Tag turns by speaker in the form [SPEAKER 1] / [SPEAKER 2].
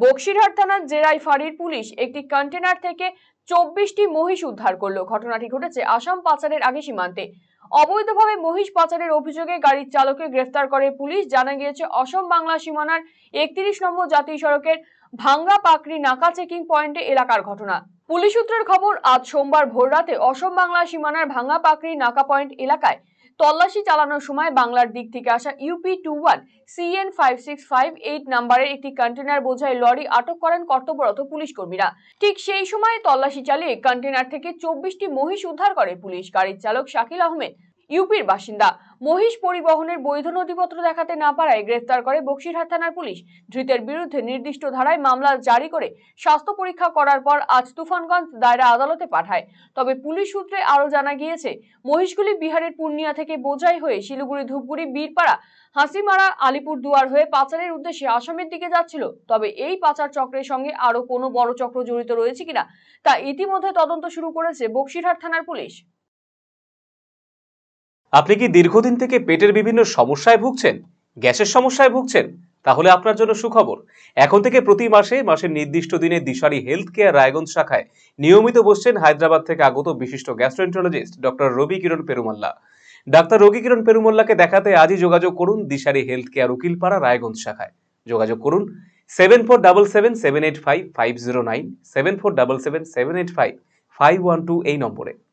[SPEAKER 1] বক্সিরহাট থানার জেরাই ফাঁড়ির পুলিশ একটি কন্টেনার থেকে 24টি মহিষ উদ্ধার করলো। ঘটনাটি ঘটেছে আসাম পাচারের আগে সীমান্তে। অবৈধভাবে মহিষ পাচারের অভিযোগে গাড়ির চালককে গ্রেফতার করে পুলিশ। জানা গিয়েছে অসম বাংলা সীমানার 31 নম্বর জাতীয় সড়কের ভাঙ্গা পাকড়ি নাকা চেকিং পয়েন্টে এলাকার ঘটনা। পুলিশ সূত্রের খবর, আজ সোমবার ভোররাতে অসম বাংলা সীমানার ভাঙ্গা পাকড়ি নাকা পয়েন্ট এলাকায় তল্লাশি চালানোর সময় বাংলার দিক থেকে আসা UP21 CN 5658 নাম্বারের একটি কন্টেনার বোঝাই লরি আটক করেন কর্তব্যরত পুলিশ কর্মীরা। ঠিক সেই সময় তল্লাশি চালিয়ে কন্টেনার থেকে 24টি মহিষ উদ্ধার করে পুলিশ। গাড়ির চালক শাকিল আহমেদ ইউপির বাসিন্দা। মহিষ পরিবহনের বৈধ নথিপত্র দেখাতে না পারায় গ্রেফতার করে বক্সিরহাট থানার পুলিশ। ধৃতের বিরুদ্ধে নির্দিষ্ট ধারায় মামলা জারি করে স্বাস্থ্য পরীক্ষা করার পর আজ তুফানগঞ্জ দায়রা আদালতে পাঠায়। তবে পুলিশ সূত্রে আরো জানা গিয়েছে, মহিষগুলি বিহারের পূর্ণিয়া থেকে বোঝাই হয়ে শিলিগুড়ি, ধূপগুড়ি, বীরপাড়া, হাসিমারা, আলিপুরদুয়ার হয়ে পাচারের উদ্দেশ্যে আসামের দিকে যাচ্ছিল। তবে এই পাচার চক্রের সঙ্গে আরো কোনো বড় চক্র জড়িত রয়েছে কিনা তা ইতিমধ্যে তদন্ত শুরু করেছে বক্সিরহাট থানার পুলিশ।
[SPEAKER 2] আপনি কি দীর্ঘদিন থেকে পেটের বিভিন্ন সমস্যায় ভুগছেন, গ্যাসের সমস্যায় ভুগছেন? তাহলে আপনার জন্য সুখবর। এখন থেকে প্রতি মাসের নির্দিষ্ট দিনে দিশারি হেলথ কেয়ার রায়গঞ্জ শাখায় নিয়মিত বসছেন হায়দ্রাবাদ থেকে আগত বিশিষ্ট গ্যাস্ট্রোএন্টারোলজিস্ট ডক্টর রবি কিরণ পেরুমাল্লা। ডাক্তার রবি কিরণ পেরুমাল্লাকে দেখাতে আজই যোগাযোগ করুন দিশারি হেলথ কেয়ার উকিলপাড়া রায়গঞ্জ শাখায়। যোগাযোগ করুন 7477785509, 7477785512 এই নম্বরে।